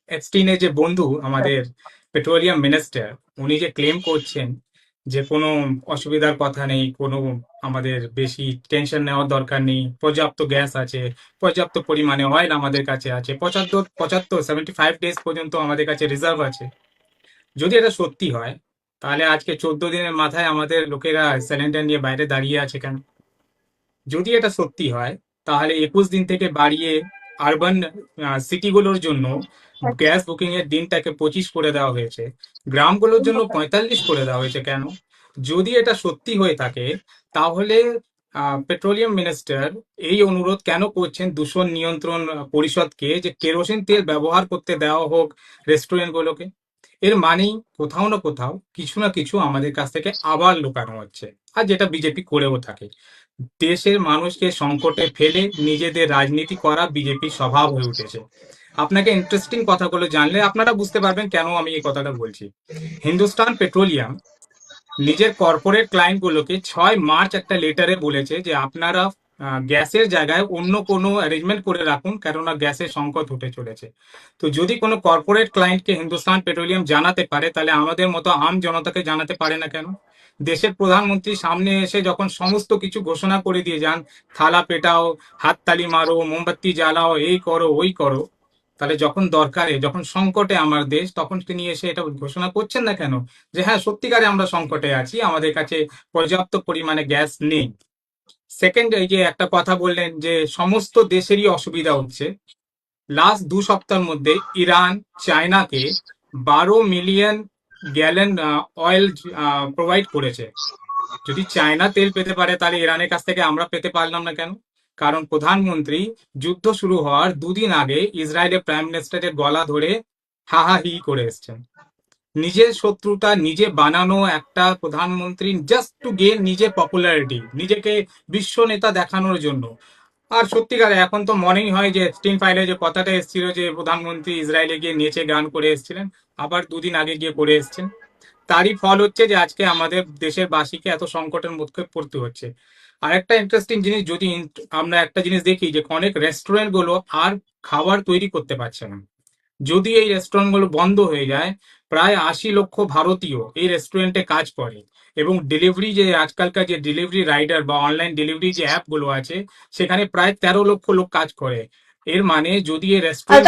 এপস্টিনের যে বন্ধু আমাদের পেট্রোলিয়াম মিনিস্টার, উনি যে ক্লেম করছেন যে কোনো অসুবিধার কথা নেই, কোনো আমাদের বেশি টেনশন নেওয়ার দরকার নেই, পর্যাপ্ত গ্যাস আছে, পর্যাপ্ত পরিমাণে অয়েল আমাদের কাছে আছে, 75 ডেজ পর্যন্ত আমাদের কাছে রিজার্ভ আছে। যদি এটা সত্যি হয়, তাহলে আজকে 14 দিনের মাথায় আমাদের লোকেরা সিলিন্ডার নিয়ে বাইরে দাঁড়িয়ে আছে কেন? যদি এটা সত্যি হয়, তাহলে 21 দিন থেকে বাড়িয়ে আরবান সিটিগুলোর জন্য গ্যাস বুকিং এর দিনটাকে 25 করে দেওয়া হয়েছে, গ্রামগুলোর জন্য 45 করে দেওয়া হয়েছে কেন? যদি এটা সত্যি হয়ে থাকে, তাহলে পেট্রোলিয়াম মিনিস্টার এই অনুরোধ কেন করছেন দূষণ নিয়ন্ত্রণ পরিষদকে যে কেরোসিন তেল ব্যবহার করতে দেওয়া হোক রেস্টুরেন্টগুলোকে? এর মানেই কোথাও না কোথাও কিছু না কিছু আমাদের কাছ থেকে আবার লুকানো হচ্ছে, আর যেটা বিজেপি করেও থাকে। দেশের মানুষকে সংকটে ফেলে নিজেদের রাজনীতি করা বিজেপির স্বভাব হয়ে উঠেছে। আপনাকে ইন্টারেস্টিং কথাগুলো জানলে আপনারা বুঝতে পারবেন কেন আমি এই কথাটা বলছি। হিন্দুস্তান পেট্রোলিয়াম নিজের কর্পোরেট ক্লায়েন্টগুলোকে 6 মার্চ একটা লেটারে বলেছে যে আপনারা গ্যাসের জায়গায় অন্য কোনো অ্যারেঞ্জমেন্ট করে রাখুন, কেননা গ্যাসের সংকট উঠে চলেছে। তো যদি কোনো কর্পোরেট ক্লায়েন্টকে হিন্দুস্তান পেট্রোলিয়াম জানাতে পারে, তাহলে আমাদের মতো আম জনতাকে জানাতে পারে না কেন? দেশের প্রধানমন্ত্রী সামনে এসে যখন সমস্ত কিছু ঘোষণা করে দিয়ে যান, থালা পেটাও, হাততালি মারো, মোমবাতি জ্বালাও, এই করো ওই করো, তাহলে যখন দরকারে, যখন সংকটে আমার দেশ, তখন তিনি এসে এটা ঘোষণা করছেন না কেন যে হ্যাঁ সত্যিকারে আমরা সংকটে আছি, আমাদের কাছে পর্যাপ্ত পরিমাণে গ্যাস নেই? সেকেন্ড, এই যে একটা কথা বললেন যে সমস্ত দেশেরই অসুবিধা হচ্ছে, লাস্ট 2 সপ্তাহের মধ্যে ইরান চায়নাকে 12 মিলিয়ন গ্যালন অয়েল প্রোভাইড করেছে। যদি চায়না তেল পেতে পারে, তাহলে ইরানের কাছ থেকে আমরা পেতে পারলাম না কেন? কারণ প্রধানমন্ত্রী যুদ্ধ শুরু হওয়ার 2 দিন আগে ইসরায়েলের প্রাইম মিনিস্টারের গলা ধরে হাহাহি করে এসছেন। নিজের শত্রুতা নিজে বানানো একটা প্রধানমন্ত্রী, জাস্ট টু গেইন নিজের পপুলারিটি, নিজেকে বিশ্ব নেতা দেখানোর জন্য। আর সত্যিকার এখন তো মনেই হয় যে স্টিন ফাইলে যে কথাটা এসেছিল যে প্রধানমন্ত্রী ইসরায়েলে গিয়ে নেচে গান করে এসেছিলেন, আবার 2 দিন আগে গিয়ে করে এসেছেন। তারই ফল হচ্ছে যে আজকে আমাদের দেশের বাসীকে এত সংকটের মুখে পড়তে হচ্ছে। আরেকটা ইন্টারেস্টিং জিনিস, যদি আমরা একটা জিনিস দেখি যে অনেক রেস্টুরেন্ট গুলো আর খাবার তৈরি করতে পারছে না। যদি এই রেস্টুরেন্ট গুলো বন্ধ হয়ে যায়, প্রায় 80 লক্ষ ভারতীয় এই রেস্টুরেন্টে কাজ করে, এবং ডেলিভারি যে আজকালকার যে ডেলিভারি রাইডার বা অনলাইন ডেলিভারি যে অ্যাপ গুলো আছে, সেখানে প্রায় 13 লক্ষ লোক কাজ করে। এর মানে যদি এই রেস্টুরেন্ট